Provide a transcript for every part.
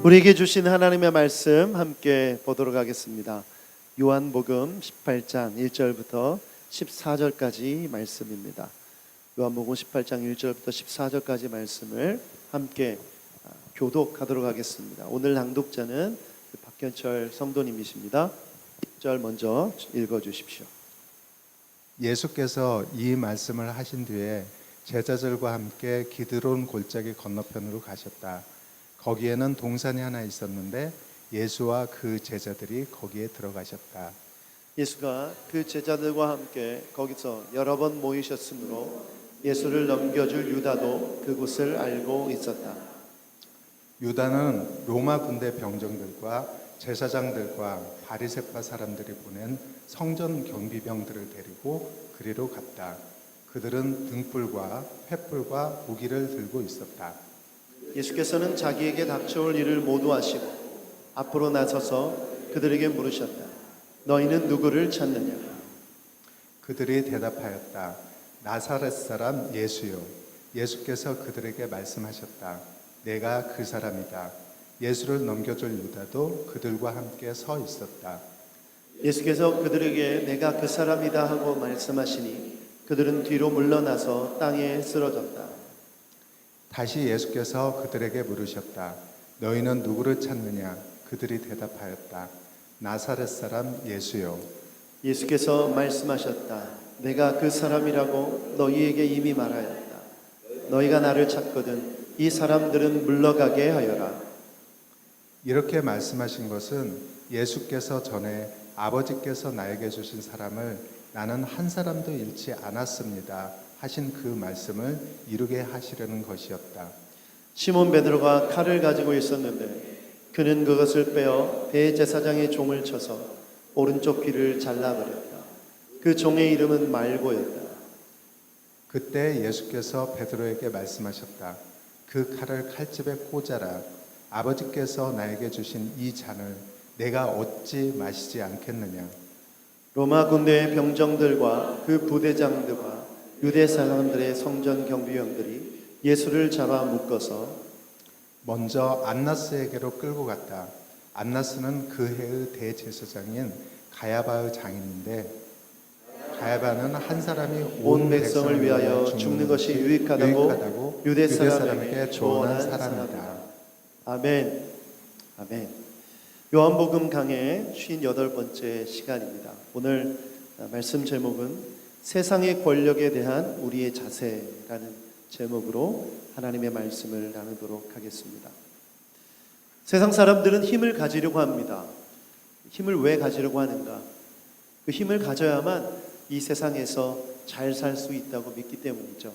우리에게 주신 하나님의 말씀 함께 보도록 하겠습니다. 요한복음 18장 1절부터 14절까지 말씀입니다. 요한복음 18장 1절부터 14절까지 말씀을 함께 교독하도록 하겠습니다. 오늘 낭독자는 박현철 성도님이십니다. 1절 먼저 읽어주십시오. 예수께서 이 말씀을 하신 뒤에 제자들과 함께 기드론 골짜기 건너편으로 가셨다. 거기에는 동산이 하나 있었는데 예수와 그 제자들이 거기에 들어가셨다. 예수가 그 제자들과 함께 거기서 여러 번 모이셨으므로 예수를 넘겨줄 유다도 그곳을 알고 있었다. 유다는 로마 군대 병정들과 제사장들과 바리새파 사람들이 보낸 성전 경비병들을 데리고 그리로 갔다. 그들은 등불과 횃불과 무기를 들고 있었다. 예수께서는 자기에게 닥쳐올 일을 모두 아시고 앞으로 나서서 그들에게 물으셨다. 너희는 누구를 찾느냐? 그들이 대답하였다. 나사렛 사람 예수요. 예수께서 그들에게 말씀하셨다. 내가 그 사람이다. 예수를 넘겨줄 유다도 그들과 함께 서 있었다. 예수께서 그들에게 내가 그 사람이다 하고 말씀하시니 그들은 뒤로 물러나서 땅에 쓰러졌다. 다시 예수께서 그들에게 물으셨다. 너희는 누구를 찾느냐? 그들이 대답하였다. 나사렛 사람 예수요. 예수께서 말씀하셨다. 내가 그 사람이라고 너희에게 이미 말하였다. 너희가 나를 찾거든 이 사람들은 물러가게 하여라. 이렇게 말씀하신 것은 예수께서 전에 아버지께서 나에게 주신 사람을 나는 한 사람도 잃지 않았습니다 하신 그 말씀을 이루게 하시려는 것이었다. 시몬 베드로가 칼을 가지고 있었는데 그는 그것을 빼어 대제사장의 종을 쳐서 오른쪽 귀를 잘라버렸다. 그 종의 이름은 말고였다. 그때 예수께서 베드로에게 말씀하셨다. 그 칼을 칼집에 꽂아라. 아버지께서 나에게 주신 이 잔을 내가 어찌 마시지 않겠느냐. 로마 군대의 병정들과 그 부대장들과 유대 사람들의 성전 경비병들이 예수를 잡아 묶어서 먼저 안나스에게로 끌고 갔다. 안나스는 그 해의 대제사장인 가야바의 장인인데 가야바는 한 사람이 온 백성을 위하여 죽는 것이 유익하다고 유대 사람에게 조언한 사람이다. 아멘. 아멘. 요한복음 강해 58번째 시간입니다. 오늘 말씀 제목은 세상의 권력에 대한 우리의 자세라는 제목으로 하나님의 말씀을 나누도록 하겠습니다. 세상 사람들은 힘을 가지려고 합니다. 힘을 왜 가지려고 하는가? 그 힘을 가져야만 이 세상에서 잘 살 수 있다고 믿기 때문이죠.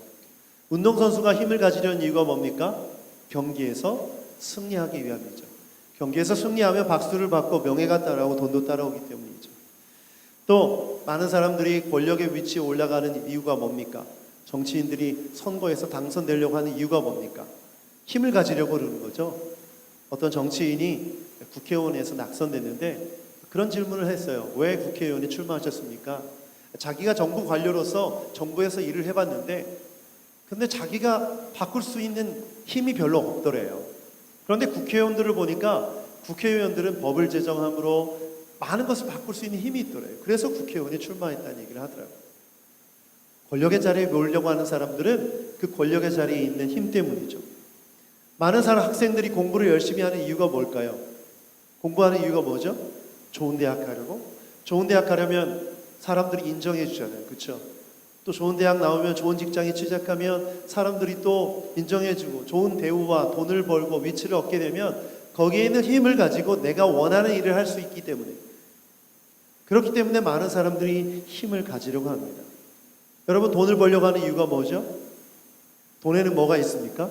운동선수가 힘을 가지려는 이유가 뭡니까? 경기에서 승리하기 위함이죠. 경기에서 승리하면 박수를 받고 명예가 따라오고 돈도 따라오기 때문이죠. 또 많은 사람들이 권력의 위치에 올라가는 이유가 뭡니까? 정치인들이 선거에서 당선되려고 하는 이유가 뭡니까? 힘을 가지려고 그러는 거죠. 어떤 정치인이 국회의원에서 낙선됐는데 그런 질문을 했어요. 왜 국회의원에 출마하셨습니까? 자기가 정부 관료로서 정부에서 일을 해봤는데 근데 자기가 바꿀 수 있는 힘이 별로 없더래요. 그런데 국회의원들을 보니까 국회의원들은 법을 제정함으로 많은 것을 바꿀 수 있는 힘이 있더래요. 그래서 국회의원에 출마했다는 얘기를 하더라고요. 권력의 자리에 오려고 하는 사람들은 그 권력의 자리에 있는 힘 때문이죠. 많은 학생들이 공부를 열심히 하는 이유가 뭘까요? 공부하는 이유가 뭐죠? 좋은 대학 가려고? 좋은 대학 가려면 사람들이 인정해 주잖아요. 그렇죠? 또 좋은 대학 나오면 좋은 직장에 취직하면 사람들이 또 인정해 주고 좋은 대우와 돈을 벌고 위치를 얻게 되면 거기에 있는 힘을 가지고 내가 원하는 일을 할 수 있기 때문에 그렇기 때문에 많은 사람들이 힘을 가지려고 합니다. 여러분 돈을 벌려고 하는 이유가 뭐죠? 돈에는 뭐가 있습니까?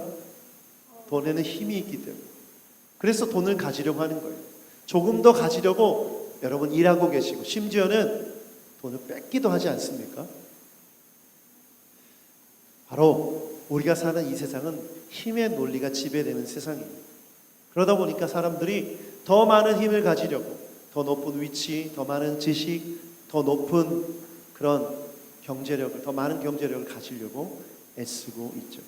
돈에는 힘이 있기 때문에 그래서 돈을 가지려고 하는 거예요. 조금 더 가지려고 여러분 일하고 계시고 심지어는 돈을 뺏기도 하지 않습니까? 바로 우리가 사는 이 세상은 힘의 논리가 지배되는 세상입니다. 그러다 보니까 사람들이 더 많은 힘을 가지려고 더 높은 위치, 더 많은 지식, 더 높은 그런 경제력을, 더 많은 경제력을 가지려고 애쓰고 있죠.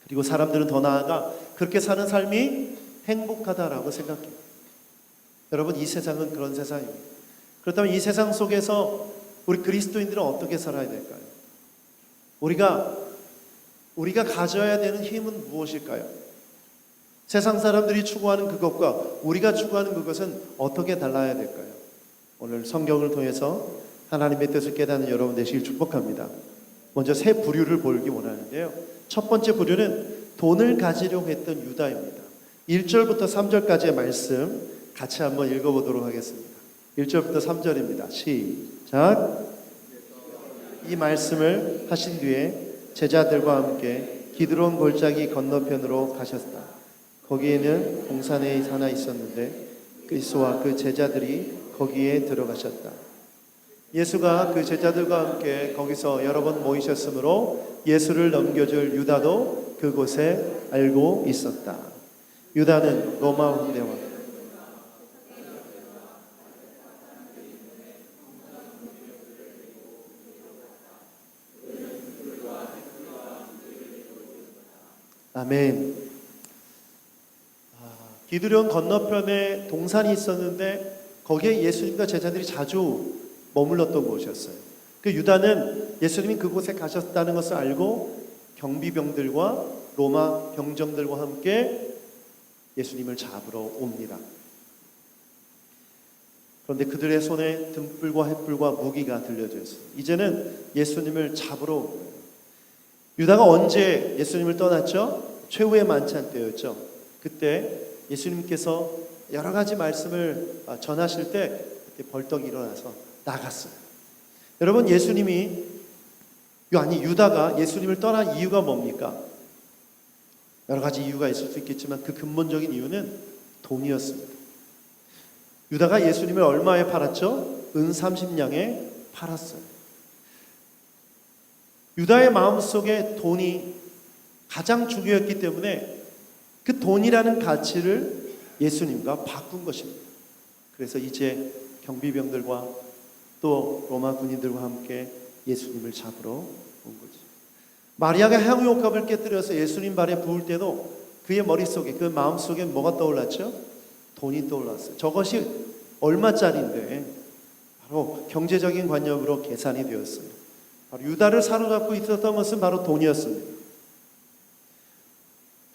그리고 사람들은 더 나아가 그렇게 사는 삶이 행복하다라고 생각해요. 여러분, 이 세상은 그런 세상입니다. 그렇다면 이 세상 속에서 우리 그리스도인들은 어떻게 살아야 될까요? 우리가 가져야 되는 힘은 무엇일까요? 세상 사람들이 추구하는 그것과 우리가 추구하는 그것은 어떻게 달라야 될까요? 오늘 성경을 통해서 하나님의 뜻을 깨닫는 여러분 되시길 축복합니다. 먼저 세 부류를 보기 원하는데요. 첫 번째 부류는 돈을 가지려고 했던 유다입니다. 1절부터 3절까지의 말씀 같이 한번 읽어보도록 하겠습니다. 1절부터 3절입니다. 시작. 이 말씀을 하신 뒤에 제자들과 함께 기드론 골짜기 건너편으로 가셨다. 거기에는 동산에 하나 있었는데 그리스도와 그 제자들이 거기에 들어가셨다. 예수가 그 제자들과 함께 거기서 여러 번 모이셨으므로 예수를 넘겨줄 유다도 그곳에 알고 있었다. 유다는 로마 황제와 아멘. 기드론 건너편에 동산이 있었는데 거기에 예수님과 제자들이 자주 머물렀던 곳이었어요. 그 유다는 예수님이 그곳에 가셨다는 것을 알고 경비병들과 로마 병정들과 함께 예수님을 잡으러 옵니다. 그런데 그들의 손에 등불과 횃불과 무기가 들려져 있어요. 이제는 예수님을 잡으러 온 거예요. 유다가 언제 예수님을 떠났죠? 최후의 만찬 때였죠. 그때 예수님께서 여러 가지 말씀을 전하실 때 그때 벌떡 일어나서 나갔어요. 여러분, 유다가 예수님을 떠난 이유가 뭡니까? 여러 가지 이유가 있을 수 있겠지만 그 근본적인 이유는 돈이었습니다. 유다가 예수님을 얼마에 팔았죠? 은 30냥에 팔았어요. 유다의 마음속에 돈이 가장 중요했기 때문에 그 돈이라는 가치를 예수님과 바꾼 것입니다. 그래서 이제 경비병들과 또 로마 군인들과 함께 예수님을 잡으러 온 거죠. 마리아가 향유옥합을 깨뜨려서 예수님 발에 부을 때도 그의 머릿속에, 그 마음속에 뭐가 떠올랐죠? 돈이 떠올랐어요. 저것이 얼마짜리인데 바로 경제적인 관념으로 계산이 되었어요. 바로 유다를 사로잡고 있었던 것은 바로 돈이었습니다.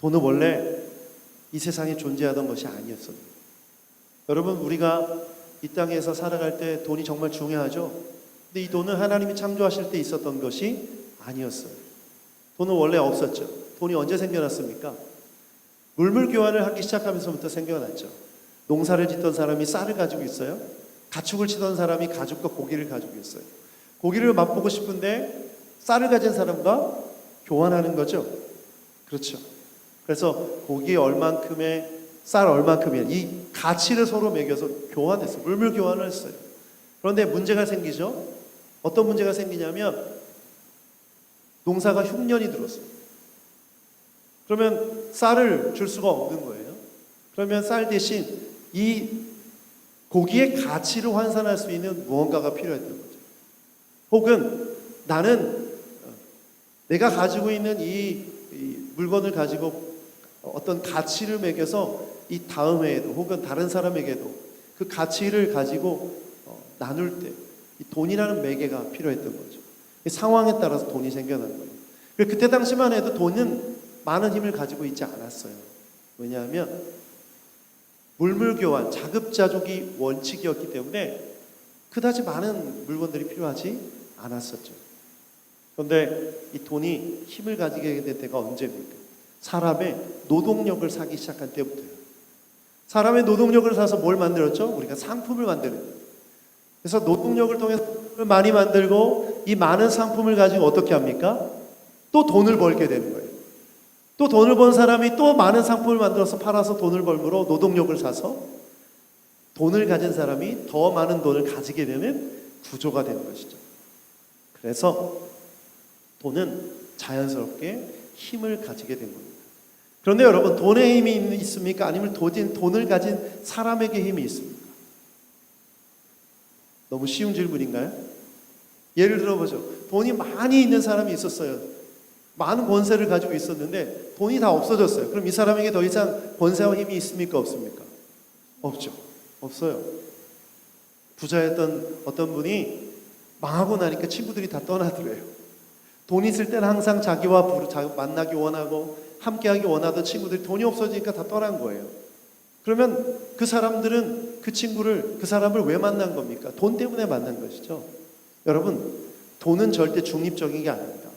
돈은 원래 이 세상에 존재하던 것이 아니었어요. 여러분, 우리가 이 땅에서 살아갈 때 돈이 정말 중요하죠. 근데 이 돈은 하나님이 창조하실 때 있었던 것이 아니었어요. 돈은 원래 없었죠. 돈이 언제 생겨났습니까? 물물 교환을 하기 시작하면서부터 생겨났죠. 농사를 짓던 사람이 쌀을 가지고 있어요. 가축을 치던 사람이 가죽과 고기를 가지고 있어요. 고기를 맛보고 싶은데 쌀을 가진 사람과 교환하는 거죠. 그렇죠. 그래서 고기 얼만큼의 쌀 얼만큼의 이 가치를 서로 매겨서 교환했어요. 물물 교환을 했어요. 그런데 문제가 생기죠. 어떤 문제가 생기냐면 농사가 흉년이 들었어요. 그러면 쌀을 줄 수가 없는 거예요. 그러면 쌀 대신 이 고기의 가치를 환산할 수 있는 무언가가 필요했던 거죠. 혹은 나는 내가 가지고 있는 이 물건을 가지고 어떤 가치를 매겨서 이 다음 해에도 혹은 다른 사람에게도 그 가치를 가지고 나눌 때 이 돈이라는 매개가 필요했던 거죠. 상황에 따라서 돈이 생겨난 거예요. 그때 당시만 해도 돈은 많은 힘을 가지고 있지 않았어요. 왜냐하면 물물교환, 자급자족이 원칙이었기 때문에 그다지 많은 물건들이 필요하지 않았었죠. 그런데 이 돈이 힘을 가지게 된 때가 언제입니까? 사람의 노동력을 사기 시작한 때부터요. 사람의 노동력을 사서 뭘 만들었죠? 우리가 상품을 만드는 거예요. 그래서 노동력을 통해서 많이 만들고 이 많은 상품을 가지고 어떻게 합니까? 또 돈을 벌게 되는 거예요. 또 돈을 번 사람이 또 많은 상품을 만들어서 팔아서 돈을 벌므로 노동력을 사서 돈을 가진 사람이 더 많은 돈을 가지게 되는 구조가 되는 것이죠. 그래서 돈은 자연스럽게 힘을 가지게 된 겁니다. 그런데 여러분, 돈의 힘이 있습니까? 아니면 돈을 가진 사람에게 힘이 있습니까? 너무 쉬운 질문인가요? 예를 들어보죠. 돈이 많이 있는 사람이 있었어요. 많은 권세를 가지고 있었는데 돈이 다 없어졌어요. 그럼 이 사람에게 더 이상 권세와 힘이 있습니까? 없습니까? 없죠. 없어요. 부자였던 어떤 분이 망하고 나니까 친구들이 다 떠나더래요. 돈 있을 때는 항상 자기와 만나기 원하고 함께하기 원하던 친구들이 돈이 없어지니까 다 떠난 거예요. 그러면 그 사람들은 그 사람을 왜 만난 겁니까? 돈 때문에 만난 것이죠. 여러분, 돈은 절대 중립적인 게 아닙니다.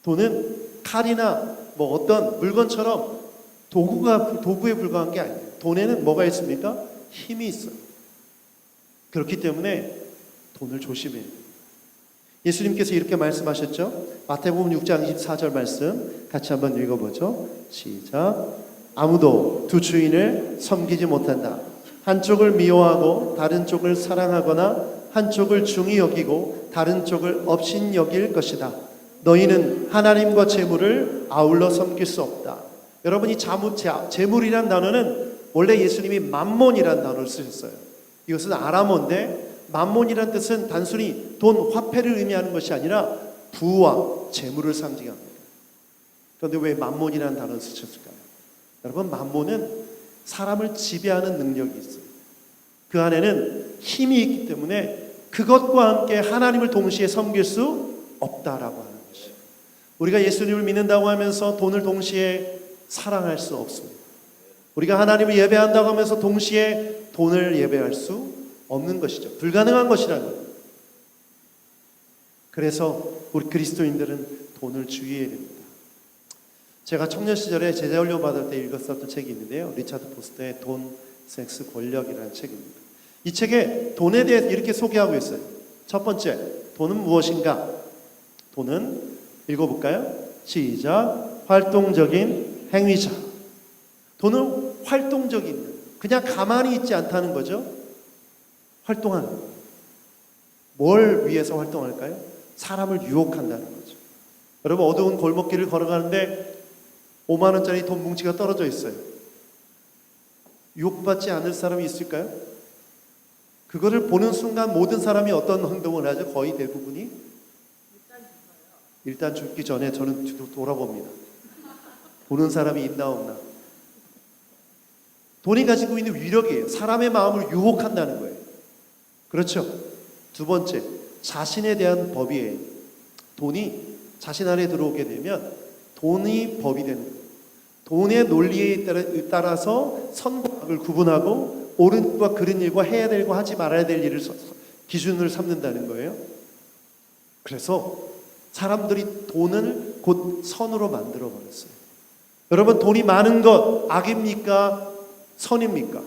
돈은 칼이나 뭐 어떤 물건처럼 도구에 불과한 게 아니에요. 돈에는 뭐가 있습니까? 힘이 있어요. 그렇기 때문에 돈을 조심해야 돼요. 예수님께서 이렇게 말씀하셨죠. 마태복음 6장 24절 말씀 같이 한번 읽어보죠. 시작. 아무도 두 주인을 섬기지 못한다. 한쪽을 미워하고 다른 쪽을 사랑하거나 한쪽을 중히 여기고 다른 쪽을 업신 여길 것이다. 너희는 하나님과 재물을 아울러 섬길 수 없다. 여러분, 이 재물이란 단어는 원래 예수님이 맘몬이란 단어를 쓰셨어요. 이것은 아람어인데 맘몬이란 뜻은 단순히 돈, 화폐를 의미하는 것이 아니라 부와 재물을 상징합니다. 그런데 왜 맘몬이라는 단어를 쓰셨을까요? 여러분, 맘몬은 사람을 지배하는 능력이 있어요. 그 안에는 힘이 있기 때문에 그것과 함께 하나님을 동시에 섬길 수 없다라고 하는 것이에요. 우리가 예수님을 믿는다고 하면서 돈을 동시에 사랑할 수 없습니다. 우리가 하나님을 예배한다고 하면서 동시에 돈을 예배할 수 없는 것이죠. 불가능한 것이라는 거예요. 그래서 우리 그리스도인들은 돈을 주의해야 됩니다. 제가 청년 시절에 제자훈련 받을 때 읽었었던 책이 있는데요. 리차드 포스터의 돈, 섹스, 권력이라는 책입니다. 이 책에 돈에 대해서 이렇게 소개하고 있어요. 첫 번째, 돈은 무엇인가? 돈은 읽어볼까요? 시작. 활동적인 행위자. 돈은 활동적인, 그냥 가만히 있지 않다는 거죠. 활동하는 거예요. 뭘 위해서 활동할까요? 사람을 유혹한다는 거죠. 여러분, 어두운 골목길을 걸어가는데 5만 원짜리 돈 뭉치가 떨어져 있어요. 유혹받지 않을 사람이 있을까요? 그거를 보는 순간 모든 사람이 어떤 행동을 하죠? 거의 대부분이 일단 죽기 전에 저는 돌아봅니다. 보는 사람이 있나 없나. 돈이 가지고 있는 위력이에요. 사람의 마음을 유혹한다는 거예요. 그렇죠? 두 번째, 자신에 대한 법이에요. 돈이 자신 안에 들어오게 되면 돈이 법이 되는 거예요. 돈의 논리에 따라서 선과 악을 구분하고 옳은 일과 그른 일과 해야 되고 하지 말아야 될 일을 기준으로 삼는다는 거예요. 그래서 사람들이 돈을 곧 선으로 만들어 버렸어요. 여러분, 돈이 많은 것 악입니까? 선입니까?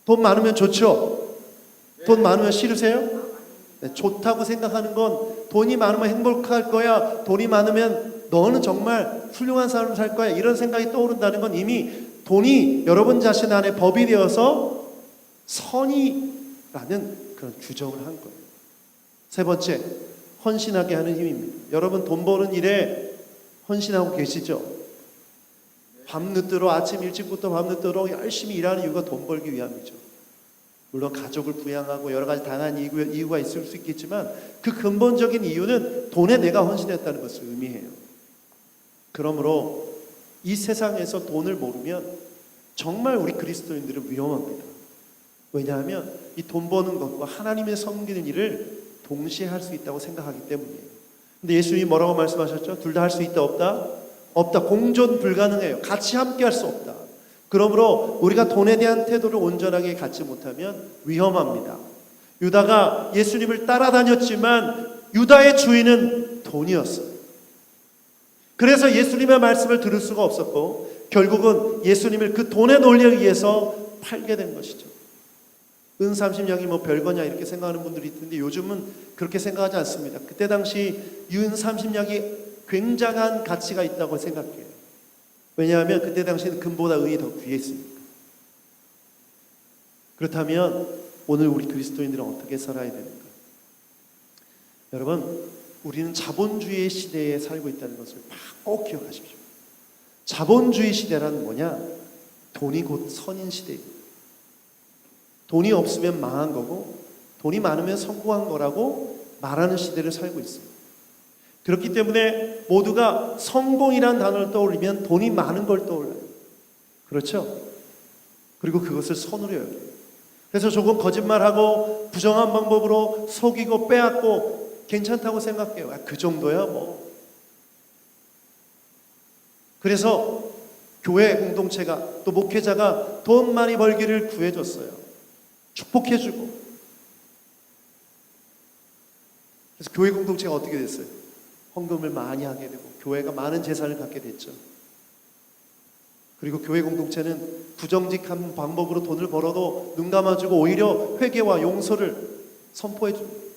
돈 많으면 좋죠? 돈 많으면 싫으세요? 네, 좋다고 생각하는 건 돈이 많으면 행복할 거야. 돈이 많으면 너는 정말 훌륭한 삶을 살 거야. 이런 생각이 떠오른다는 건 이미 돈이 여러분 자신 안에 법이 되어서 선이라는 그런 규정을 한 거예요. 세 번째, 헌신하게 하는 힘입니다. 여러분, 돈 버는 일에 헌신하고 계시죠? 밤늦도록, 아침 일찍부터 밤늦도록 열심히 일하는 이유가 돈 벌기 위함이죠. 물론 가족을 부양하고 여러 가지 다양한 이유가 있을 수 있겠지만 그 근본적인 이유는 돈에 내가 헌신했다는 것을 의미해요. 그러므로 이 세상에서 돈을 모르면 정말 우리 그리스도인들은 위험합니다. 왜냐하면 이 돈 버는 것과 하나님의 섬기는 일을 동시에 할 수 있다고 생각하기 때문이에요. 근데 예수님이 뭐라고 말씀하셨죠? 둘 다 할 수 있다 없다? 없다. 공존 불가능해요. 같이 함께 할 수 없다. 그러므로 우리가 돈에 대한 태도를 온전하게 갖지 못하면 위험합니다. 유다가 예수님을 따라다녔지만 유다의 주인은 돈이었어요. 그래서 예수님의 말씀을 들을 수가 없었고 결국은 예수님을 그 돈의 논리에 의해서 팔게 된 것이죠. 은 30냥이 뭐 별거냐 이렇게 생각하는 분들이 있는데 요즘은 그렇게 생각하지 않습니다. 그때 당시 은 30냥이 굉장한 가치가 있다고 생각해요. 왜냐하면 그때 당시에는 금보다 은이 더 귀했으니까. 그렇다면 오늘 우리 그리스도인들은 어떻게 살아야 되는가? 여러분, 우리는 자본주의 시대에 살고 있다는 것을 꼭 기억하십시오. 자본주의 시대란 뭐냐? 돈이 곧 선인 시대입니다. 돈이 없으면 망한 거고 돈이 많으면 성공한 거라고 말하는 시대를 살고 있습니다. 그렇기 때문에 모두가 성공이란 단어를 떠올리면 돈이 많은 걸 떠올려요. 그렇죠? 그리고 그것을 선으로 여겨요. 그래서 조금 거짓말하고 부정한 방법으로 속이고 빼앗고 괜찮다고 생각해요. 그 정도야 뭐. 그래서 교회 공동체가 또 목회자가 돈 많이 벌기를 구해줬어요. 축복해주고. 그래서 교회 공동체가 어떻게 됐어요? 헌금을 많이 하게 되고 교회가 많은 재산을 갖게 됐죠. 그리고 교회 공동체는 부정직한 방법으로 돈을 벌어도 눈 감아주고 오히려 회개와 용서를 선포해줍니다.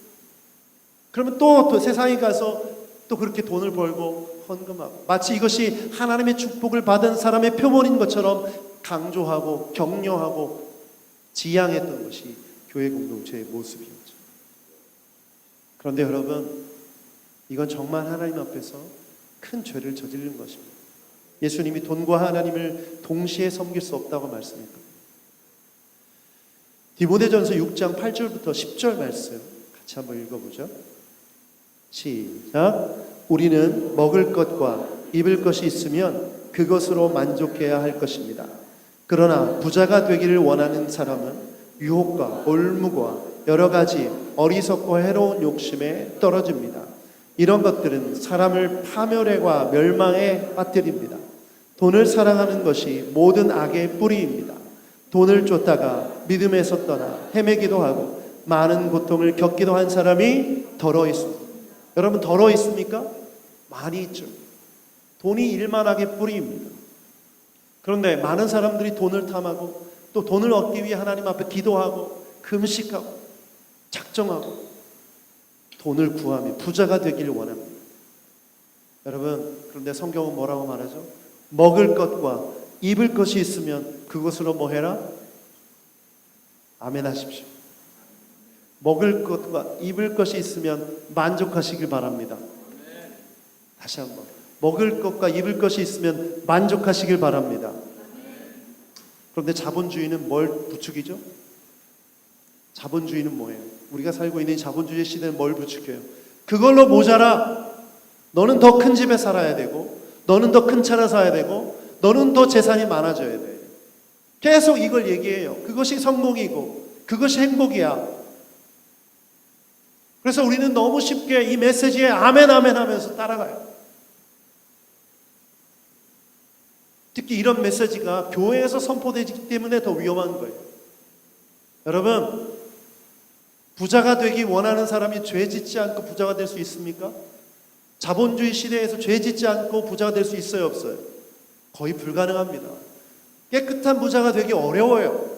그러면 또 세상에 가서 또 그렇게 돈을 벌고 헌금하고 마치 이것이 하나님의 축복을 받은 사람의 표본인 것처럼 강조하고 격려하고 지향했던 것이 교회 공동체의 모습이었죠. 그런데 여러분, 이건 정말 하나님 앞에서 큰 죄를 저지른 것입니다. 예수님이 돈과 하나님을 동시에 섬길 수 없다고 말씀했거든요. 디모데전서 6장 8절부터 10절 말씀 같이 한번 읽어보죠. 시작. 우리는 먹을 것과 입을 것이 있으면 그것으로 만족해야 할 것입니다. 그러나 부자가 되기를 원하는 사람은 유혹과 올무와 여러 가지 어리석고 해로운 욕심에 떨어집니다. 이런 것들은 사람을 파멸과 멸망에 빠뜨립니다. 돈을 사랑하는 것이 모든 악의 뿌리입니다. 돈을 쫓다가 믿음에서 떠나 헤매기도 하고 많은 고통을 겪기도 한 사람이 더러 있습니다. 여러분, 더러 있습니까? 많이 있죠. 돈이 일만하게 뿌리입니다. 그런데 많은 사람들이 돈을 탐하고 또 돈을 얻기 위해 하나님 앞에 기도하고 금식하고 작정하고 돈을 구하며 부자가 되기를 원합니다. 여러분, 그런데 성경은 뭐라고 말하죠? 먹을 것과 입을 것이 있으면 그것으로 뭐 해라? 아멘 하십시오. 먹을 것과 입을 것이 있으면 만족하시길 바랍니다. 다시 한번. 먹을 것과 입을 것이 있으면 만족하시길 바랍니다. 그런데 자본주의는 뭘 부추기죠? 자본주의는 뭐예요? 우리가 살고 있는 자본주의 시대는 뭘 부추겨요? 그걸로 모자라. 너는 더 큰 집에 살아야 되고, 너는 더 큰 차를 사야 되고, 너는 더 재산이 많아져야 돼. 계속 이걸 얘기해요. 그것이 성공이고 그것이 행복이야. 그래서 우리는 너무 쉽게 이 메시지에 아멘 아멘 하면서 따라가요. 특히 이런 메시지가 교회에서 선포되기 때문에 더 위험한 거예요. 여러분, 부자가 되기 원하는 사람이 죄 짓지 않고 부자가 될 수 있습니까? 자본주의 시대에서 죄 짓지 않고 부자가 될 수 있어요, 없어요? 거의 불가능합니다. 깨끗한 부자가 되기 어려워요.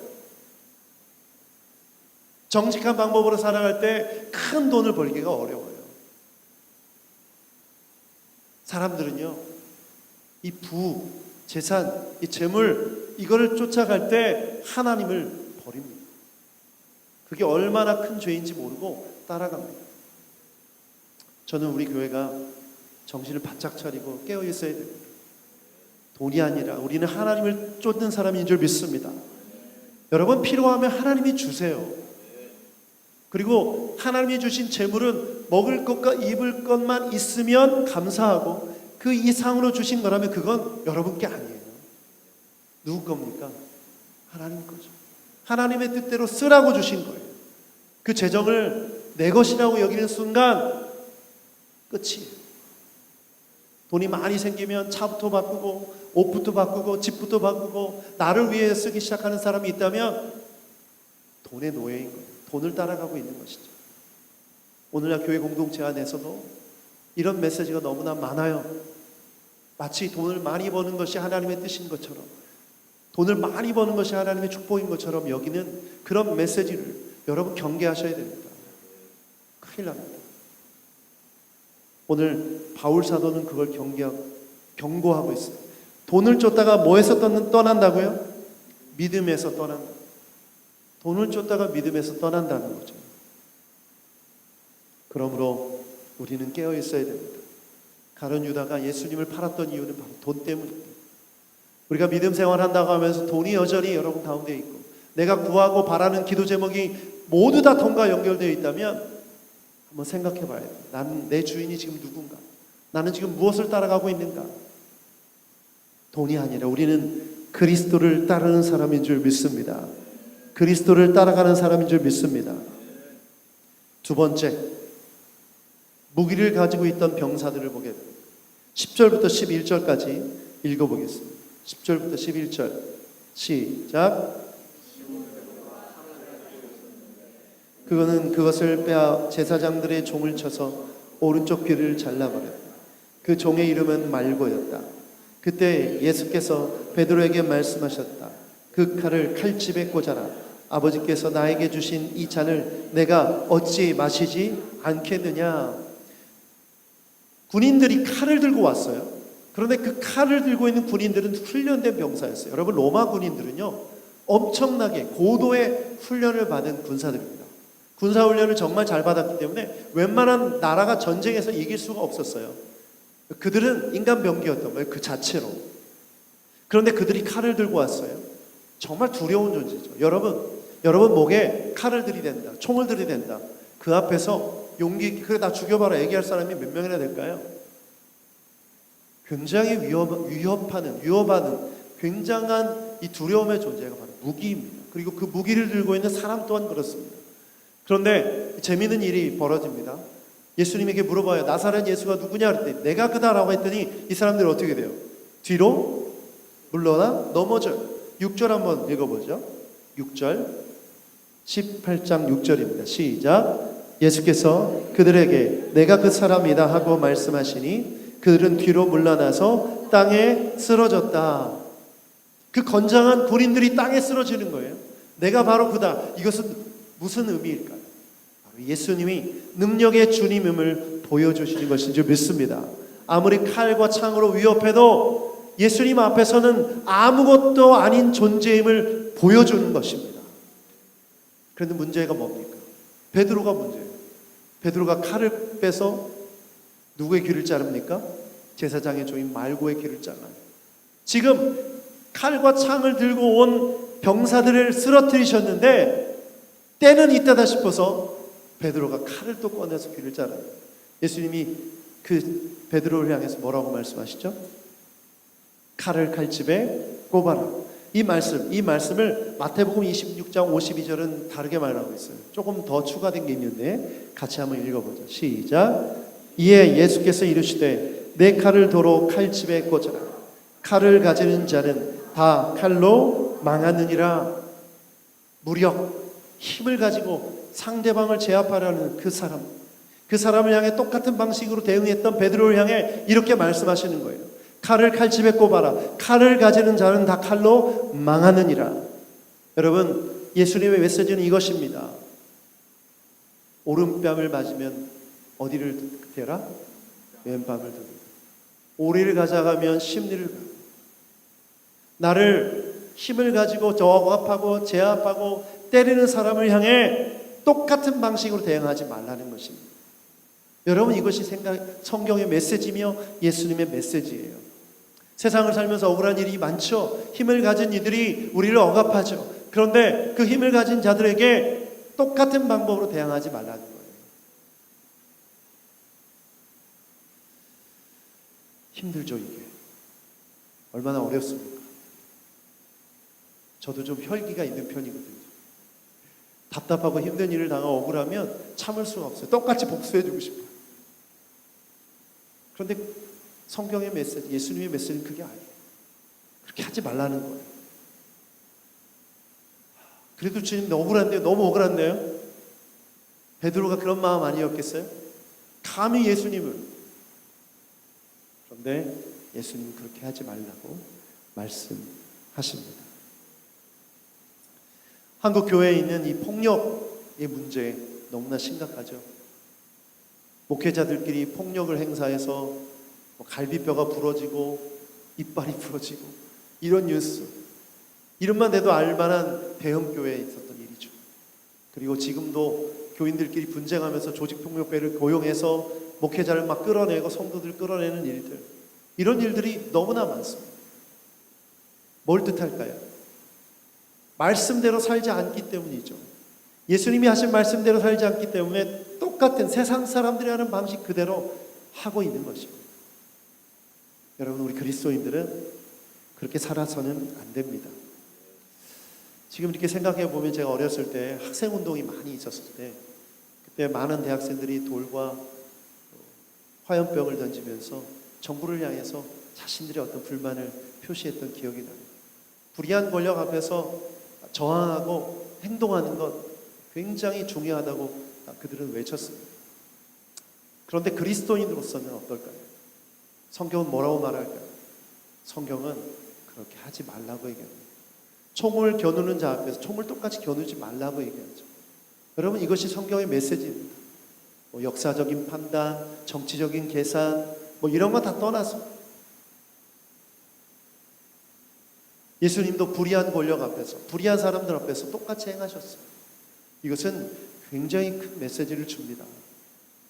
정직한 방법으로 살아갈 때 큰 돈을 벌기가 어려워요. 사람들은요, 이 부, 재산, 이 재물, 이거를 쫓아갈 때 하나님을 버립니다. 그게 얼마나 큰 죄인지 모르고 따라갑니다. 저는 우리 교회가 정신을 바짝 차리고 깨어 있어야 됩니다. 돈이 아니라 우리는 하나님을 쫓는 사람인 줄 믿습니다. 여러분, 필요하면 하나님이 주세요. 그리고 하나님이 주신 재물은 먹을 것과 입을 것만 있으면 감사하고 그 이상으로 주신 거라면 그건 여러분께 아니에요. 누구 겁니까? 하나님 거죠. 하나님의 뜻대로 쓰라고 주신 거예요. 그 재정을 내 것이라고 여기는 순간 끝이에요. 돈이 많이 생기면 차부터 바꾸고 옷부터 바꾸고 집부터 바꾸고 나를 위해 쓰기 시작하는 사람이 있다면 돈의 노예인 거예요. 돈을 따라가고 있는 것이죠. 오늘날 교회 공동체 안에서도 이런 메시지가 너무나 많아요. 마치 돈을 많이 버는 것이 하나님의 뜻인 것처럼, 돈을 많이 버는 것이 하나님의 축복인 것처럼 여기는 그런 메시지를 여러분 경계하셔야 됩니다. 큰일 납니다. 오늘 바울 사도는 그걸 경고하고 있어요. 돈을 쫓다가 뭐에서 떠난다고요? 믿음에서 떠난다. 돈을 쫓다가 믿음에서 떠난다는 거죠. 그러므로 우리는 깨어 있어야 됩니다. 가룟 유다가 예수님을 팔았던 이유는 바로 돈 때문입니다. 우리가 믿음 생활한다고 하면서 돈이 여전히 여러분 가운데 있고 내가 구하고 바라는 기도 제목이 모두 다 돈과 연결되어 있다면 한번 생각해 봐야 돼요. 난 내 주인이 지금 누군가? 나는 지금 무엇을 따라가고 있는가? 돈이 아니라 우리는 그리스도를 따르는 사람인 줄 믿습니다. 그리스도를 따라가는 사람인 줄 믿습니다. 두 번째, 무기를 가지고 있던 병사들을 보게 됩니다. 10절부터 11절까지 읽어보겠습니다. 10절부터 11절 시작. 그것을 빼앗아 제사장들의 종을 쳐서 오른쪽 귀를 잘라버렸다. 그 종의 이름은 말고였다. 그때 예수께서 베드로에게 말씀하셨다. 그 칼을 칼집에 꽂아라. 아버지께서 나에게 주신 이 잔을 내가 어찌 마시지 않겠느냐. 군인들이 칼을 들고 왔어요. 그런데 그 칼을 들고 있는 군인들은 훈련된 병사였어요. 여러분, 로마 군인들은요 엄청나게 고도의 훈련을 받은 군사들입니다. 군사훈련을 정말 잘 받았기 때문에 웬만한 나라가 전쟁에서 이길 수가 없었어요. 그들은 인간병기였던 거예요, 그 자체로. 그런데 그들이 칼을 들고 왔어요. 정말 두려운 존재죠. 여러분 목에 칼을 들이댄다, 총을 들이댄다. 그 앞에서 용기 있게 그래 나 죽여봐라 얘기할 사람이 몇 명이나 될까요? 굉장히 위협하는 굉장한 이 두려움의 존재가 바로 무기입니다. 그리고 그 무기를 들고 있는 사람 또한 그렇습니다. 그런데 재미있는 일이 벌어집니다. 예수님에게 물어봐요. 나사렛 예수가 누구냐 그랬더니 내가 그다라고 했더니 이 사람들이 어떻게 돼요? 뒤로 물러나 넘어져요. 6절 한번 읽어보죠. 6절 18장 6절입니다. 시작. 예수께서 그들에게 내가 그 사람이다 하고 말씀하시니 그들은 뒤로 물러나서 땅에 쓰러졌다. 그 건장한 군인들이 땅에 쓰러지는 거예요. 내가 바로 그다. 이것은 무슨 의미일까요? 바로 예수님이 능력의 주님임을 보여주시는 것인 줄 믿습니다. 아무리 칼과 창으로 위협해도 예수님 앞에서는 아무것도 아닌 존재임을 보여주는 것입니다. 그런데 문제가 뭡니까? 베드로가 문제예요. 베드로가 칼을 빼서 누구의 귀를 자릅니까? 제사장의 종인 말고의 귀를 잘라요. 지금 칼과 창을 들고 온 병사들을 쓰러뜨리셨는데 때는 이때다 싶어서 베드로가 칼을 또 꺼내서 귀를 잘라요. 예수님이 그 베드로를 향해서 뭐라고 말씀하시죠? 칼을 칼집에 꼽아라. 이 말씀을 마태복음 26장 52절은 다르게 말하고 있어요. 조금 더 추가된 게 있는데 같이 한번 읽어보죠. 시작. 이에 예수께서 이르시되 내 칼을 도로 칼집에 꽂아라. 칼을 가지는 자는 다 칼로 망하느니라. 무력, 힘을 가지고 상대방을 제압하려는 그 사람을 향해 똑같은 방식으로 대응했던 베드로를 향해 이렇게 말씀하시는 거예요. 칼을 칼집에 꼽아라. 칼을 가지는 자는 다 칼로 망하느니라. 여러분, 예수님의 메시지는 이것입니다. 오른뺨을 맞으면 어디를 대라? 왼뺨을 들고. 오리를 가져가면 심리를 가고. 나를 힘을 가지고 억압하고 제압하고 때리는 사람을 향해 똑같은 방식으로 대응하지 말라는 것입니다. 여러분, 이것이 성경의 메시지며 예수님의 메시지예요. 세상을 살면서 억울한 일이 많죠. 힘을 가진 이들이 우리를 억압하죠. 그런데 그 힘을 가진 자들에게 똑같은 방법으로 대응하지 말라는 거예요. 힘들죠, 이게. 얼마나 어렵습니까? 저도 좀 혈기가 있는 편이거든요. 답답하고 힘든 일을 당하고 억울하면 참을 수가 없어요. 똑같이 복수해주고 싶어요. 그런데 성경의 메시지, 예수님의 메시지는 그게 아니에요. 그렇게 하지 말라는 거예요. 그래도 주님 억울한데요? 너무 억울한데요? 베드로가 그런 마음 아니었겠어요? 감히 예수님을. 그런데 예수님은 그렇게 하지 말라고 말씀하십니다. 한국 교회에 있는 이 폭력의 문제 너무나 심각하죠. 목회자들끼리 폭력을 행사해서 갈비뼈가 부러지고 이빨이 부러지고 이런 뉴스, 이름만 대도 알만한 대형 교회에 있었던 일이죠. 그리고 지금도 교인들끼리 분쟁하면서 조직폭력배를 고용해서 목회자를 막 끌어내고 성도들 끌어내는 일들, 이런 일들이 너무나 많습니다. 뭘 뜻할까요? 말씀대로 살지 않기 때문이죠. 예수님이 하신 말씀대로 살지 않기 때문에 똑같은 세상 사람들이 하는 방식 그대로 하고 있는 것입니다. 여러분, 우리 그리스도인들은 그렇게 살아서는 안 됩니다. 지금 이렇게 생각해 보면 제가 어렸을 때 학생 운동이 많이 있었을 때 그때 많은 대학생들이 돌과 화염병을 던지면서 정부를 향해서 자신들의 어떤 불만을 표시했던 기억이 나요. 불의한 권력 앞에서 저항하고 행동하는 것 굉장히 중요하다고 그들은 외쳤습니다. 그런데 그리스도인으로서는 어떨까요? 성경은 뭐라고 말할까요? 성경은 그렇게 하지 말라고 얘기합니다. 총을 겨누는 자 앞에서 총을 똑같이 겨누지 말라고 얘기하죠. 여러분, 이것이 성경의 메시지입니다. 역사적인 판단, 정치적인 계산, 이런 거 다 떠나서 예수님도 불의한 권력 앞에서, 불의한 사람들 앞에서 똑같이 행하셨어요. 이것은 굉장히 큰 메시지를 줍니다.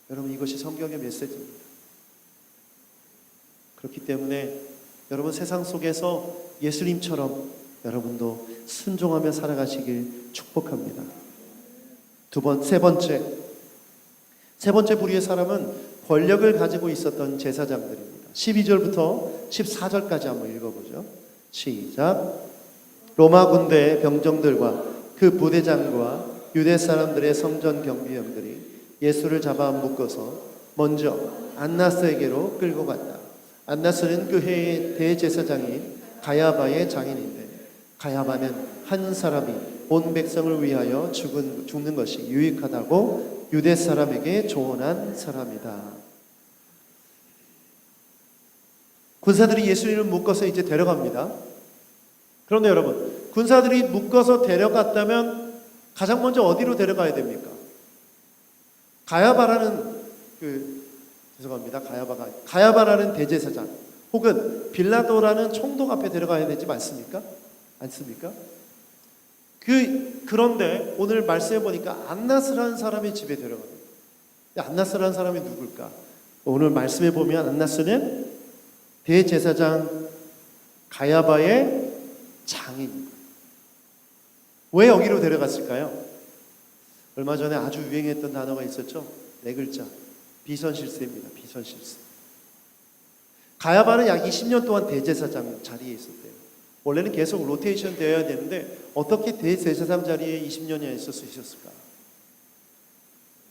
여러분, 이것이 성경의 메시지입니다. 그렇기 때문에 여러분, 세상 속에서 예수님처럼 여러분도 순종하며 살아가시길 축복합니다. 세 번째 부류의 사람은 권력을 가지고 있었던 제사장들입니다. 12절부터 14절까지 한번 읽어보죠. 시작. 로마 군대의 병정들과 그 부대장과 유대 사람들의 성전 경비병들이 예수를 잡아 묶어서 먼저 안나스에게로 끌고 갔다. 안나스는 그 해의 대제사장인 가야바의 장인인데, 가야바는 한 사람이 온 백성을 위하여 죽는 것이 유익하다고 유대 사람에게 조언한 사람이다. 군사들이 예수님을 묶어서 이제 데려갑니다. 그런데 여러분, 군사들이 묶어서 데려갔다면 가장 먼저 어디로 데려가야 됩니까? 가야바라는 대제사장 혹은 빌라도라는 총독 앞에 데려가야 되지 않습니까? 그런데 오늘 말씀해 보니까 안나스라는 사람의 집에 데려갑니다. 안나스라는 사람이 누굴까? 오늘 말씀해 보면 안나스는 대제사장 가야바의 장인. 왜 여기로 데려갔을까요? 얼마 전에 아주 유행했던 단어가 있었죠. 네 글자. 비선실세입니다. 비선실세. 가야바는 약 20년 동안 대제사장 자리에 있었대요. 원래는 계속 로테이션 되어야 되는데 어떻게 대제사장 자리에 20년이나 있을 수 있었을까?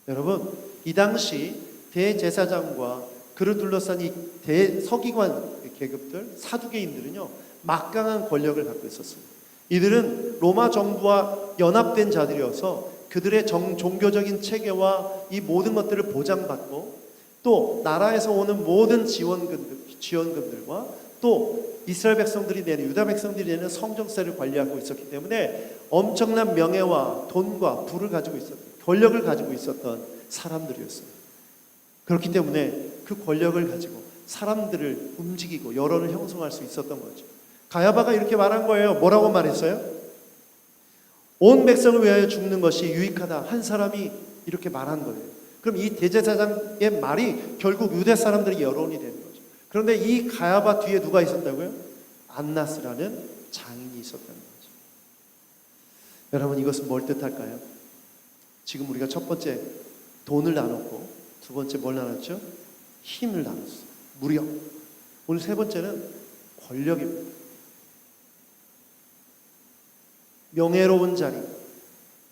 여러분, 이 당시 대제사장과 그를 둘러싼 이 대서기관 계급들, 사두개인들은요, 막강한 권력을 갖고 있었습니다. 이들은 로마 정부와 연합된 자들이어서 그들의 종교적인 체계와 이 모든 것들을 보장받고, 또 나라에서 오는 모든 지원금들과 또 이스라엘 백성들이 내는, 유다 백성들이 내는 성정세를 관리하고 있었기 때문에 엄청난 명예와 돈과 부를 가지고 있었던, 권력을 가지고 있었던 사람들이었어요. 그렇기 때문에 그 권력을 가지고 사람들을 움직이고 여론을 형성할 수 있었던 거죠. 가야바가 이렇게 말한 거예요. 뭐라고 말했어요? 온 백성을 위하여 죽는 것이 유익하다. 한 사람이 이렇게 말한 거예요. 그럼 이 대제사장의 말이 결국 유대 사람들의 여론이 되는 거죠. 그런데 이 가야바 뒤에 누가 있었다고요? 안나스라는 장인이 있었다는 거죠. 여러분, 이것은 뭘 뜻할까요? 지금 우리가 첫 번째 돈을 나눴고, 두 번째 뭘 나눴죠? 힘을 나눴어요. 무력. 오늘 세 번째는 권력입니다. 명예로운 자리,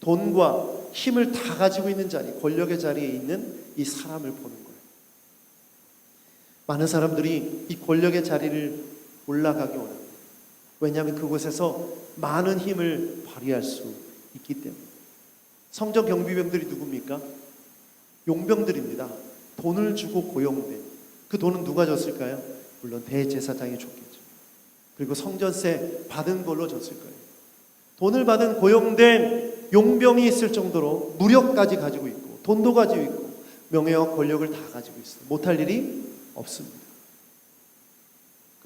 돈과 힘을 다 가지고 있는 자리, 권력의 자리에 있는 이 사람을 보는 거예요. 많은 사람들이 이 권력의 자리를 올라가기 원합니다. 왜냐하면 그곳에서 많은 힘을 발휘할 수 있기 때문에. 성전 경비병들이 누굽니까? 용병들입니다. 돈을 주고 고용된. 그 돈은 누가 줬을까요? 물론 대제사장이 줬겠죠. 그리고 성전세 받은 걸로 줬을 거예요. 돈을 받은 고용된 용병이 있을 정도로 무력까지 가지고 있고, 돈도 가지고 있고, 명예와 권력을 다 가지고 있어요. 못할 일이 없습니다.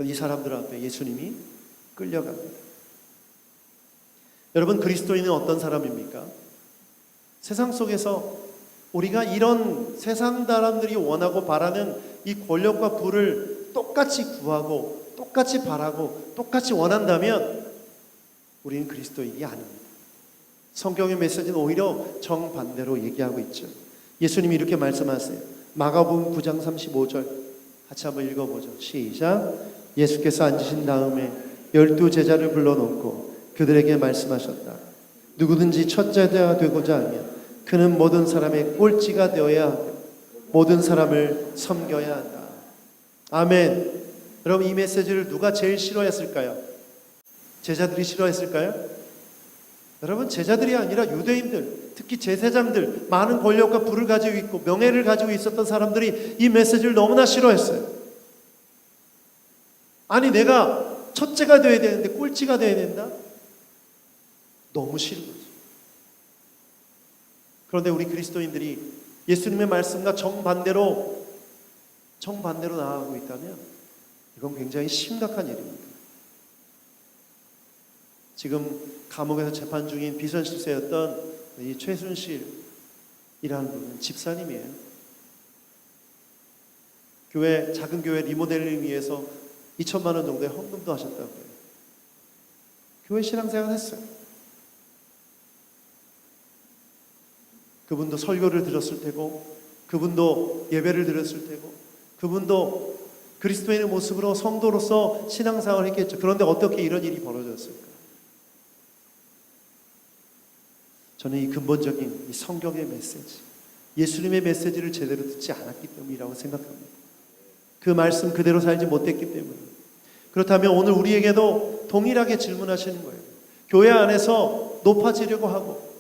이 사람들 앞에 예수님이 끌려갑니다. 여러분, 그리스도인은 어떤 사람입니까? 세상 속에서 우리가 이런 세상 사람들이 원하고 바라는 이 권력과 부를 똑같이 구하고 똑같이 바라고 똑같이 원한다면 우리는 그리스도인이 아닙니다. 성경의 메시지는 오히려 정반대로 얘기하고 있죠. 예수님이 이렇게 말씀하세요. 마가복음 9장 35절 같이 한번 읽어보죠. 시작. 예수께서 앉으신 다음에 12 제자를 불러놓고 그들에게 말씀하셨다. 누구든지 첫째가 되고자 하면 그는 모든 사람의 꼴찌가 되어야 하며 모든 사람을 섬겨야 한다. 아멘. 여러분, 이 메시지를 누가 제일 싫어했을까요? 제자들이 싫어했을까요? 여러분, 제자들이 아니라 유대인들, 특히 제사장들, 많은 권력과 부를 가지고 있고 명예를 가지고 있었던 사람들이 이 메시지를 너무나 싫어했어요. 아니, 내가 첫째가 되어야 되는데 꼴찌가 되어야 된다? 너무 싫은 거죠. 그런데 우리 그리스도인들이 예수님의 말씀과 정반대로 나아가고 있다면 이건 굉장히 심각한 일입니다. 지금 감옥에서 재판 중인 비선실세였던 이 최순실이라는 분은 집사님이에요. 작은 교회 리모델링 위해서 2천만 원 정도의 헌금도 하셨다고 해요. 교회 신앙생활 했어요. 그분도 설교를 들었을 테고, 그분도 예배를 드렸을 테고, 그분도 그리스도인의 모습으로 성도로서 신앙생활을 했겠죠. 그런데 어떻게 이런 일이 벌어졌을까? 저는 이 근본적인 이 성경의 메시지, 예수님의 메시지를 제대로 듣지 않았기 때문이라고 생각합니다. 그 말씀 그대로 살지 못했기 때문에. 그렇다면 오늘 우리에게도 동일하게 질문하시는 거예요. 교회 안에서 높아지려고 하고,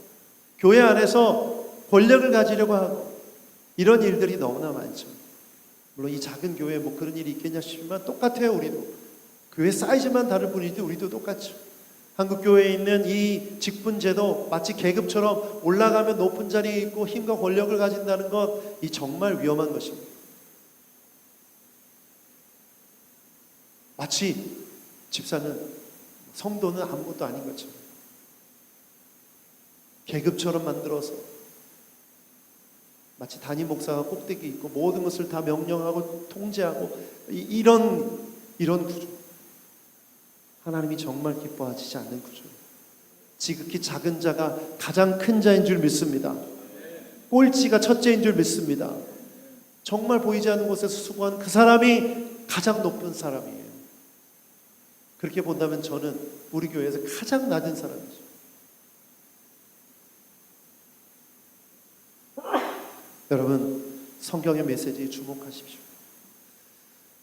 교회 안에서 권력을 가지려고 하고, 이런 일들이 너무나 많죠. 물론 이 작은 교회에 뭐 그런 일이 있겠냐 싶지만 똑같아요. 우리도 교회 사이즈만 다를 뿐이지 우리도 똑같죠. 한국 교회에 있는 이 직분제도 마치 계급처럼 올라가면 높은 자리에 있고 힘과 권력을 가진다는 것, 이 정말 위험한 것입니다. 마치 집사는, 성도는 아무것도 아닌 것처럼 계급처럼 만들어서 마치 담임 목사가 꼭대기 있고 모든 것을 다 명령하고 통제하고 이런 구조, 하나님이 정말 기뻐하시지 않는 구조. 지극히 작은 자가 가장 큰 자인 줄 믿습니다. 꼴찌가 첫째인 줄 믿습니다. 정말 보이지 않는 곳에서 수고한 그 사람이 가장 높은 사람이에요. 그렇게 본다면 저는 우리 교회에서 가장 낮은 사람이죠. 여러분, 성경의 메시지에 주목하십시오.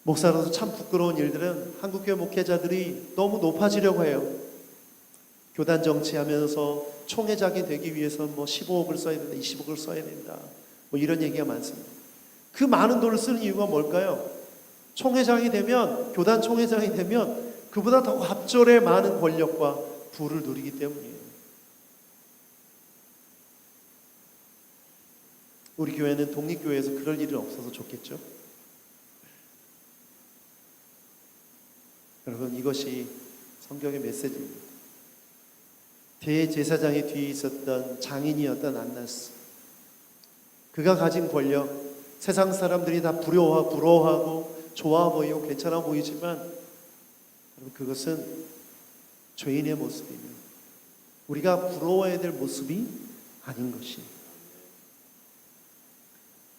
목사로서 참 부끄러운 일들은 한국교회 목회자들이 너무 높아지려고 해요. 교단 정치하면서 총회장이 되기 위해서 뭐 15억을 써야 된다, 20억을 써야 된다, 뭐 이런 얘기가 많습니다. 그 많은 돈을 쓰는 이유가 뭘까요? 총회장이 되면, 교단 총회장이 되면 그보다 더 갑절의 많은 권력과 부를 누리기 때문이에요. 우리 교회는 독립교회에서 그럴 일은 없어서 좋겠죠? 여러분, 이것이 성경의 메시지입니다. 대제사장의 뒤에 있었던 장인이었던 안나스, 그가 가진 권력, 세상 사람들이 다 부러워하고 좋아 보이고 괜찮아 보이지만 여러분, 그것은 죄인의 모습이며 우리가 부러워해야 될 모습이 아닌 것이에요.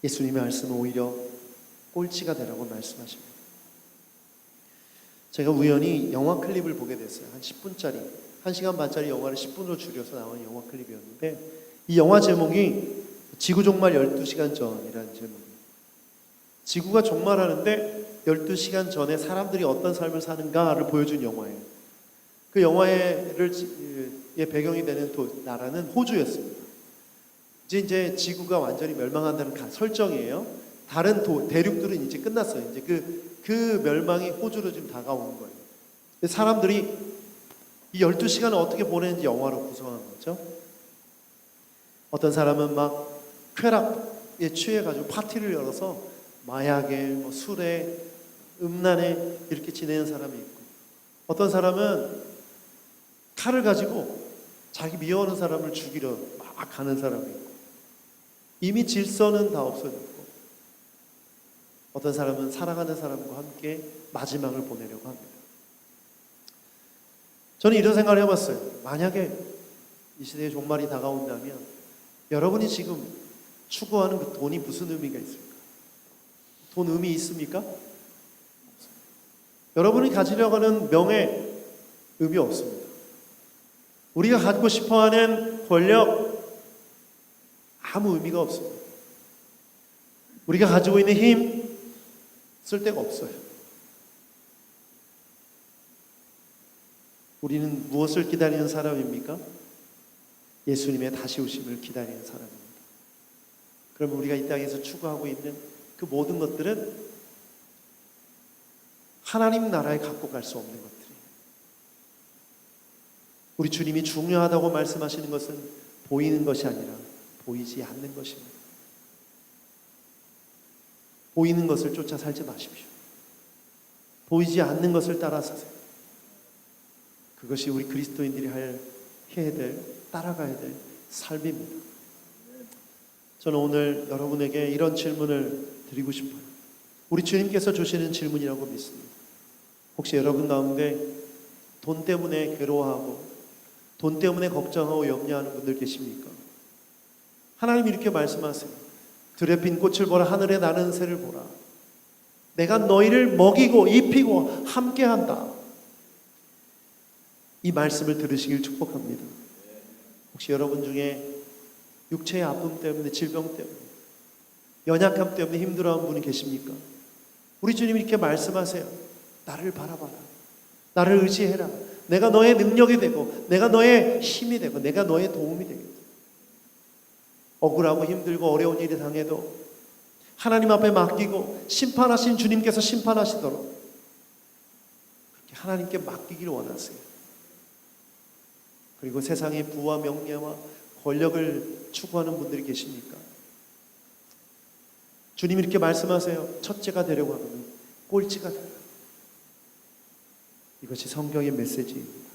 예수님의 말씀은 오히려 꼴찌가 되라고 말씀하십니다. 제가 우연히 영화 클립을 보게 됐어요. 한 10분짜리, 1시간 반짜리 영화를 10분으로 줄여서 나온 영화 클립이었는데, 이 영화 제목이 지구 종말 12시간 전이라는 제목이에요. 지구가 종말하는데 12시간 전에 사람들이 어떤 삶을 사는가를 보여준 영화예요. 그 영화의 배경이 되는 나라는 호주였습니다. 이제 지구가 완전히 멸망한다는 설정이에요. 다른 대륙들은 이제 끝났어요. 이제 그 멸망이 호주로 지금 다가오는 거예요. 사람들이 이 12시간을 어떻게 보내는지 영화로 구성한 거죠. 어떤 사람은 막 쾌락에 취해가지고 파티를 열어서 마약에, 뭐 술에, 음란에 이렇게 지내는 사람이 있고, 어떤 사람은 칼을 가지고 자기 미워하는 사람을 죽이러 막 가는 사람이 있고, 이미 질서는 다 없어졌고, 어떤 사람은 사랑하는 사람과 함께 마지막을 보내려고 합니다. 저는 이런 생각을 해봤어요. 만약에 이 시대의 종말이 다가온다면 여러분이 지금 추구하는 그 돈이 무슨 의미가 있을까? 돈 의미 있습니까? 여러분이 가지려고 하는 명예, 의미 없습니다. 우리가 갖고 싶어하는 권력, 아무 의미가 없습니다. 우리가 가지고 있는 힘, 쓸데가 없어요. 우리는 무엇을 기다리는 사람입니까? 예수님의 다시 오심을 기다리는 사람입니다. 그러면 우리가 이 땅에서 추구하고 있는 그 모든 것들은 하나님 나라에 갖고 갈 수 없는 것들이에요. 우리 주님이 중요하다고 말씀하시는 것은 보이는 것이 아니라 보이지 않는 것입니다. 보이는 것을 쫓아 살지 마십시오. 보이지 않는 것을 따라 사세요. 그것이 우리 그리스도인들이 해야 될, 따라가야 될 삶입니다. 저는 오늘 여러분에게 이런 질문을 드리고 싶어요. 우리 주님께서 주시는 질문이라고 믿습니다. 혹시 여러분 가운데 돈 때문에 괴로워하고 돈 때문에 걱정하고 염려하는 분들 계십니까? 하나님이 이렇게 말씀하세요. 들에 핀 꽃을 보라, 하늘에 나는 새를 보라. 내가 너희를 먹이고 입히고 함께한다. 이 말씀을 들으시길 축복합니다. 혹시 여러분 중에 육체의 아픔 때문에, 질병 때문에, 연약함 때문에 힘들어하는 분이 계십니까? 우리 주님이 이렇게 말씀하세요. 나를 바라봐라. 나를 의지해라. 내가 너의 능력이 되고 내가 너의 힘이 되고 내가 너의 도움이 되겠다. 억울하고 힘들고 어려운 일이 당해도 하나님 앞에 맡기고 심판하신 주님께서 심판하시도록 그렇게 하나님께 맡기기를 원하세요. 그리고 세상의 부와 명예와 권력을 추구하는 분들이 계십니까? 주님이 이렇게 말씀하세요. 첫째가 되려고 하면 꼴찌가 되라. 이것이 성경의 메시지입니다.